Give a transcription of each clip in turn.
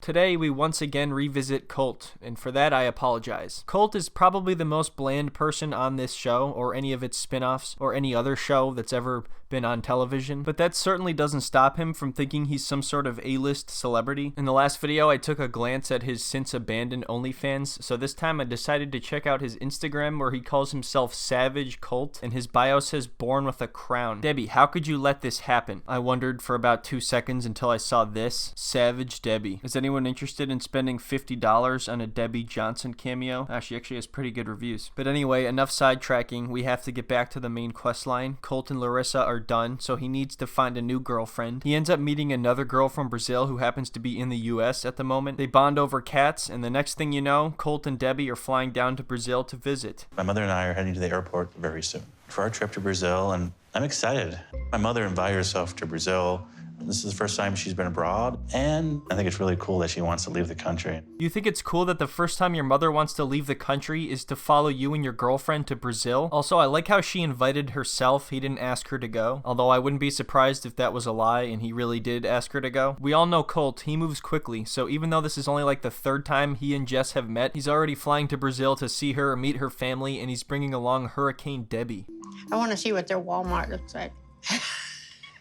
Today, we once again revisit Colt, and for that I apologize. Colt is probably the most bland person on this show, or any of its spin-offs, or any other show that's ever been on television, but that certainly doesn't stop him from thinking he's some sort of A-list celebrity. In the last video, I took a glance at his since-abandoned OnlyFans, so this time I decided to check out his Instagram where he calls himself Savage Colt, and his bio says born with a crown. Debbie, how could you let this happen? I wondered for about 2 seconds until I saw this. Savage Debbie. Is anyone interested in spending $50 on a Debbie Johnson cameo? She actually has pretty good reviews. But anyway, enough sidetracking. We have to get back to the main quest line. Colt and Larissa are done, so he needs to find a new girlfriend. He ends up meeting another girl from Brazil who happens to be in the US at the moment. They bond over cats, and the next thing you know, Colt and Debbie are flying down to Brazil to visit. My mother and I are heading to the airport very soon for our trip to Brazil, and I'm excited. My mother invited herself to Brazil. This is the first time she's been abroad, and I think it's really cool that she wants to leave the country. You think it's cool that the first time your mother wants to leave the country is to follow you and your girlfriend to Brazil? Also, I like how she invited herself. He didn't ask her to go, although I wouldn't be surprised if that was a lie and he really did ask her to go. We all know Colt, he moves quickly, so even though this is only like the third time he and Jess have met, he's already flying to Brazil to see her, meet her family, and he's bringing along Hurricane Debbie. I want to see what their Walmart looks like.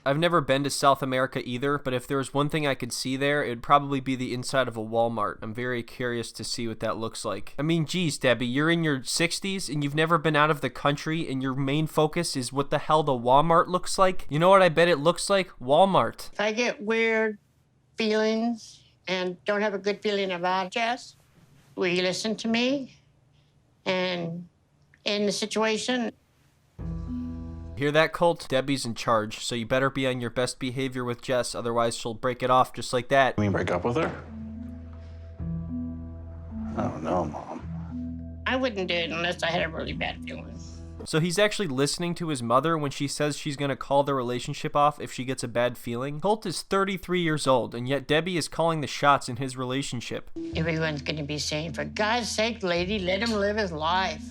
I've never been to South America either, but if there was one thing I could see there, it'd probably be the inside of a Walmart. I'm very curious to see what that looks like. I mean, geez, Debbie, you're in your 60s and you've never been out of the country and your main focus is what the hell the Walmart looks like? You know what I bet it looks like? Walmart. If I get weird feelings and don't have a good feeling about Jess, will you listen to me? And in the situation... Hear that, Colt? Debbie's in charge, so you better be on your best behavior with Jess, otherwise she'll break it off just like that. You mean break up with her? I don't know, Mom. I wouldn't do it unless I had a really bad feeling. So he's actually listening to his mother when she says she's going to call the relationship off if she gets a bad feeling. Colt is 33 years old, and yet Debbie is calling the shots in his relationship. Everyone's going to be saying, for God's sake, lady, let him live his life.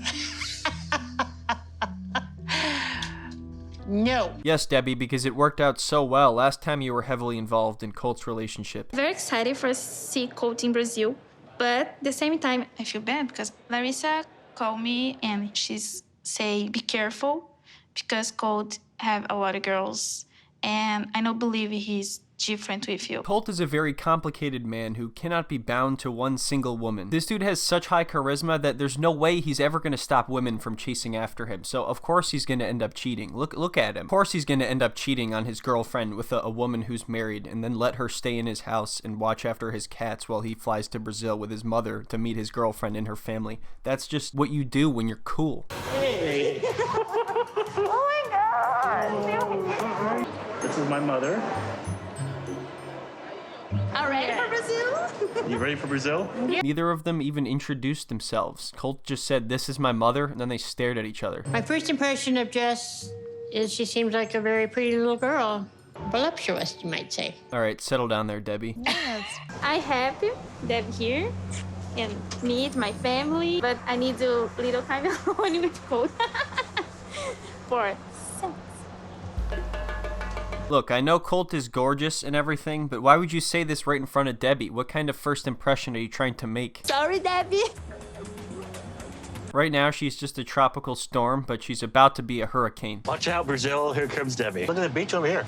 No. Yes, Debbie, because it worked out so well last time you were heavily involved in Colt's relationship. Very excited for see Colt in Brazil, but at the same time, I feel bad because Larissa called me and she's say, be careful because Colt have a lot of girls and I don't believe he's different with you. Colt is a very complicated man who cannot be bound to one single woman. This dude has such high charisma that there's no way he's ever going to stop women from chasing after him. So of course he's going to end up cheating. Look at him. Of course he's going to end up cheating on his girlfriend with a woman who's married and then let her stay in his house and watch after his cats while he flies to Brazil with his mother to meet his girlfriend and her family. That's just what you do when you're cool. Hey! Oh my God! This is my mother. All ready for Brazil? You ready for Brazil? Neither of them even introduced themselves. Colt just said, "This is my mother," and then they stared at each other. My first impression of Jess is she seems like a very pretty little girl. Voluptuous, you might say. All right, settle down there, Debbie. Yes. I happy that here and meet my family, but I need a little time alone with Colt for sex. Look, I know Colt is gorgeous and everything, but why would you say this right in front of Debbie? What kind of first impression are you trying to make? Sorry, Debbie. Right now, she's just a tropical storm, but she's about to be a hurricane. Watch out, Brazil. Here comes Debbie. Look at the beach over here.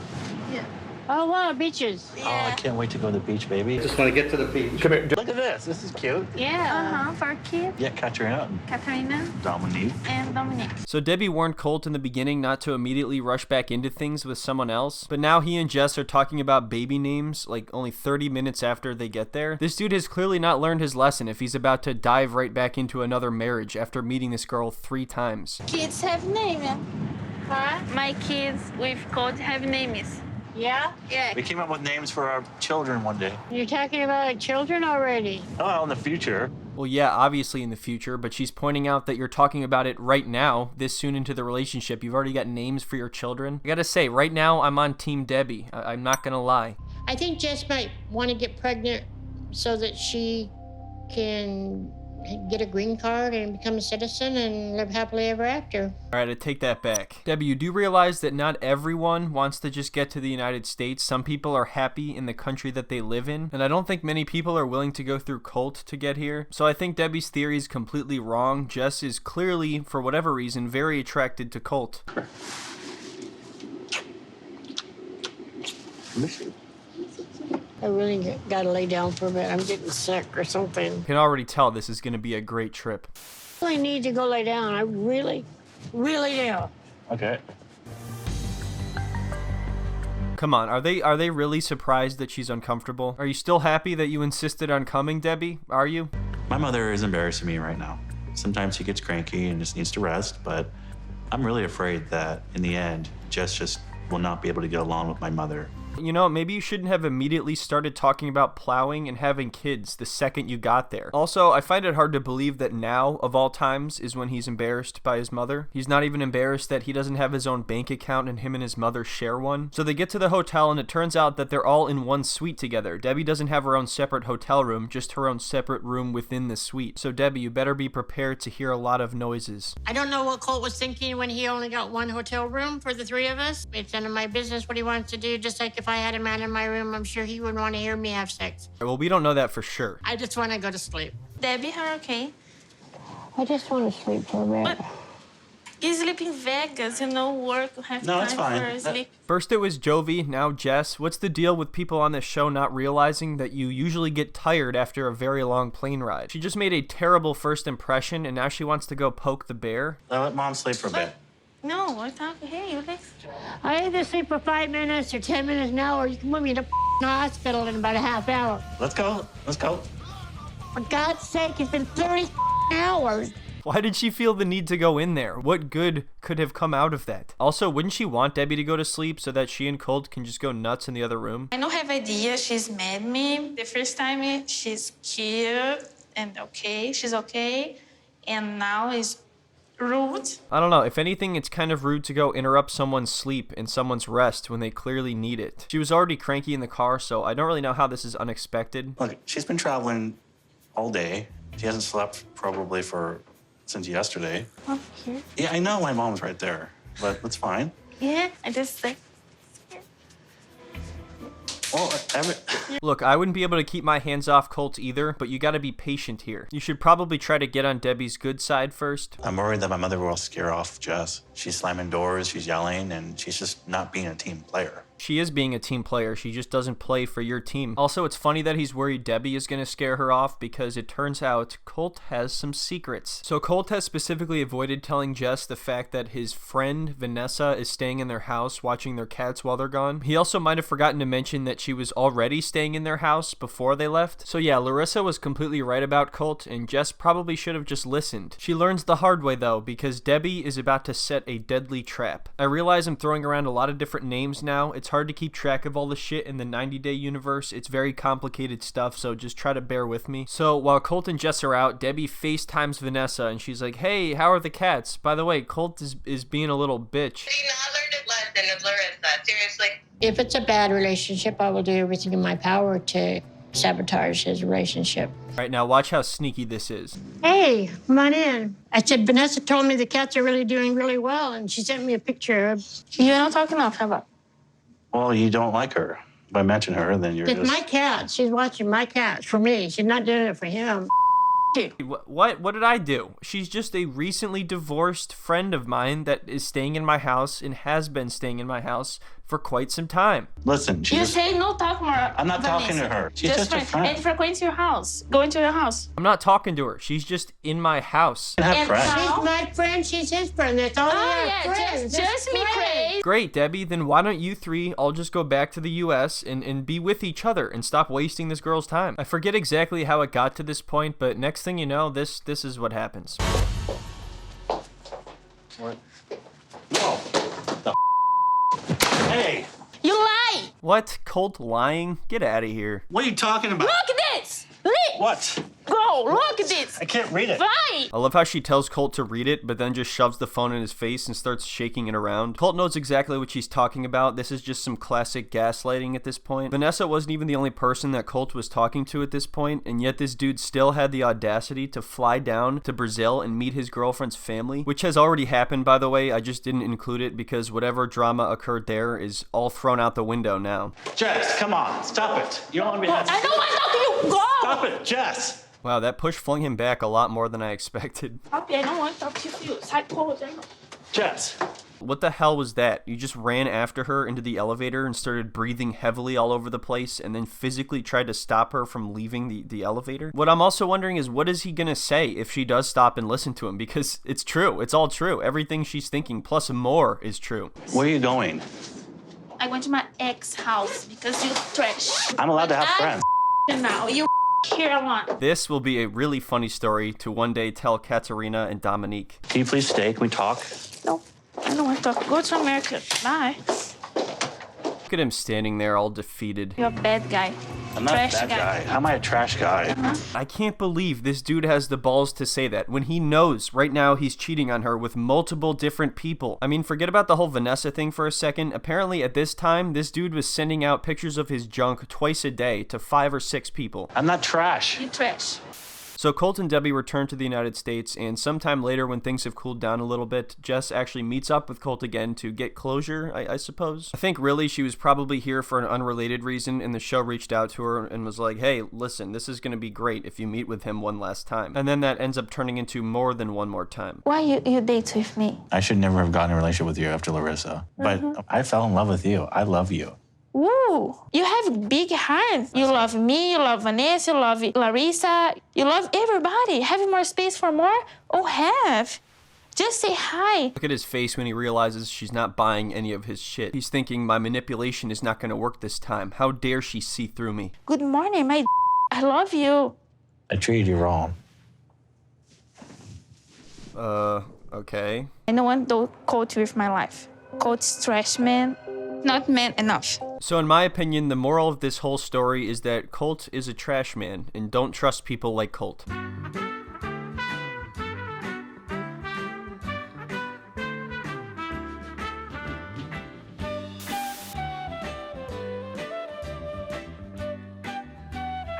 Yeah. Oh, wow, beaches. Oh, I can't wait to go to the beach, baby. Just want to get to the beach. Come here. Look at this. This is cute. Yeah. For kids, Yeah, Katrina and Katrina Dominique. and Dominic. So Debbie warned Colt in the beginning not to immediately rush back into things with someone else, but now he and Jess are talking about baby names like only 30 minutes after they get there. This dude has clearly not learned his lesson if he's about to dive right back into another marriage after meeting this girl 3 times. Kids have names. Huh? My kids with Colt have names. Yeah? Yeah. We came up with names for our children one day. You're talking about children already. Oh, in the future. Well, yeah, obviously in the future, but she's pointing out that you're talking about it right now, this soon into the relationship. You've already got names for your children. I gotta say, right now, I'm on Team Debbie. I'm not gonna lie. I think Jess might want to get pregnant so that she can get a green card and become a citizen and live happily ever after. All right, I take that back. Debbie, you do realize that not everyone wants to just get to the United States. Some people are happy in the country that they live in, and I don't think many people are willing to go through Colt to get here. So I think Debbie's theory is completely wrong. Jess is clearly, for whatever reason, very attracted to Colt. I really gotta lay down for a bit. I'm getting sick or something. You can already tell this is going to be a great trip. I need to go lay down. I really do. Okay. Come on, are they really surprised that she's uncomfortable? Are you still happy that you insisted on coming, Debbie? Are you? My mother is embarrassing me right now. Sometimes she gets cranky and just needs to rest, but I'm really afraid that in the end, Jess just will not be able to get along with my mother. You know, maybe you shouldn't have immediately started talking about plowing and having kids the second you got there. Also, I find it hard to believe that now, of all times, is when he's embarrassed by his mother. He's not even embarrassed that he doesn't have his own bank account and him and his mother share one. So they get to the hotel and it turns out that they're all in one suite together. Debbie doesn't have her own separate hotel room, just her own separate room within the suite. So Debbie, you better be prepared to hear a lot of noises. I don't know what Colt was thinking when he only got one hotel room for the three of us. It's none of my business what he wants to do. Just like if I had a man in my room, I'm sure he wouldn't want to hear me have sex. Well, we don't know that for sure. I just want to go to sleep. Debbie, are okay? I just want to sleep for a bit. But you sleep in Vegas, work, have No, it's time fine. for sleep. First it was Jovi, now Jess. What's the deal with people on this show not realizing that you usually get tired after a very long plane ride? She just made a terrible first impression and now she wants to go poke the bear. I'll let Mom sleep for a bit. No, I thought, hey, relax. I either sleep for 5 minutes or 10 minutes now, or you can move me to the hospital in about a half hour. Let's go. For God's sake, it's been 30 hours. Why did she feel the need to go in there? What good could have come out of that? Also, wouldn't she want Debbie to go to sleep so that she and Colt can just go nuts in the other room? I don't have idea. She's mad at me. The first time she's cute and okay, she's okay. And now is rude. I don't know. If anything, it's kind of rude to go interrupt someone's sleep and someone's rest when they clearly need it. She was already cranky in the car, so I don't really know how this is unexpected. Look, she's been traveling all day. She hasn't slept probably since yesterday. Oh, here. Yeah, I know my mom's right there, but that's fine. Yeah, I just like. Well, Look, I wouldn't be able to keep my hands off Colt either, but you gotta be patient here. You should probably try to get on Debbie's good side first. I'm worried that my mother will scare off Jess. She's slamming doors, she's yelling, and she's just not being a team player. She is being a team player, she just doesn't play for your team. Also, it's funny that he's worried Debbie is gonna scare her off because it turns out Colt has some secrets. So Colt has specifically avoided telling Jess the fact that his friend Vanessa is staying in their house watching their cats while they're gone. He also might have forgotten to mention that she was already staying in their house before they left. So yeah, Larissa was completely right about Colt and Jess probably should have just listened. She learns the hard way though because Debbie is about to set a deadly trap. I realize I'm throwing around a lot of different names now. It's hard to keep track of all the shit in the 90-day universe. It's very complicated stuff, so just try to bear with me. So while Colt and Jess are out, Debbie FaceTimes Vanessa and she's like, hey, how are the cats? By the way, Colt is being a little bitch. Did he not learn a lesson of Larissa? Seriously? If it's a bad relationship, I will do everything in my power to sabotage his relationship. All right, now watch how sneaky this is. Hey, come on in. I said, Vanessa told me the cats are really doing really well, and she sent me a picture of... You're not talking enough, how about? Well, you don't like her. If I mention her, then you're It's just... my cats. She's watching my cats for me. She's not doing it for him. What did I do? She's just a recently divorced friend of mine that is staying in my house and has been staying in my house for quite some time. Listen, You say no talk more. I'm not talking Vanessa. to her. She's just a friend. And frequent your house. Go into your house. I'm not talking to her. She's just in my house. Have And friends. how- She's my friend. She's his friend. That's all Oh, we yeah, have friends. just me crazy. Great, Debbie. Then why don't you three all just go back to the U.S. and be with each other and stop wasting this girl's time? I forget exactly how it got to this point, but next thing you know, this is what happens. What? No. The Hey, You lie. What? Colt lying? Get out of here. what are you talking about? Look at this. Look. What? Go, look at this. I can't read it. Vai. I love how she tells Colt to read it, but then just shoves the phone in his face and starts shaking it around. Colt knows exactly what she's talking about. This is just some classic gaslighting at this point. Vanessa wasn't even the only person that Colt was talking to at this point, and yet this dude still had the audacity to fly down to Brazil and meet his girlfriend's family, which has already happened, by the way. I just didn't include it because whatever drama occurred there is all thrown out the window now. Jess, come on, stop it. You don't want to be I don't want to talk to you. Go. Stop it, Jess. Wow, that push flung him back a lot more than I expected. Papi, I don't want to talk to you. Sai, pô, Jess. What the hell was that? You just ran after her into the elevator and started breathing heavily all over the place and then physically tried to stop her from leaving the elevator? What I'm also wondering is, what is he gonna say if she does stop and listen to him? Because it's true. It's all true. Everything she's thinking, plus more, is true. Where are you going? I went to my ex house because you trash. I'm allowed to have friends. Now you here alone. This will be a really funny story to one day tell Katerina and Dominique. Can you please stay? Can we talk? No, I don't want to talk. Go to America. Bye. Look at him standing there all defeated. You're a bad guy. I'm not Trash a bad guy. guy. How am I a trash guy? I can't believe this dude has the balls to say that when he knows right now he's cheating on her with multiple different people. I mean, forget about the whole Vanessa thing for a second. Apparently at this time, this dude was sending out pictures of his junk twice a day to 5 or 6 people. I'm not trash. You trash. So Colt and Debbie return to the United States, and sometime later when things have cooled down a little bit, Jess actually meets up with Colt again to get closure, I suppose. I think really she was probably here for an unrelated reason, and the show reached out to her and was like, hey, listen, this is going to be great if you meet with him one last time. And then that ends up turning into more than one more time. Why you date with me? I should never have gotten in a relationship with you after Larissa. But I fell in love with you. I love you. Ooh, you have big heart. You love me, you love Vanessa, you love Larissa, you love everybody. Have more space for more? Oh, have. Just say hi. Look at his face when he realizes she's not buying any of his shit. He's thinking, my manipulation is not going to work this time. How dare she see through me? Good morning, my I love you. I treated you wrong. Okay. I don't want to Colt with my life. Colt's trash man. Not man enough. So in my opinion, the moral of this whole story is that Colt is a trash man, and don't trust people like Colt.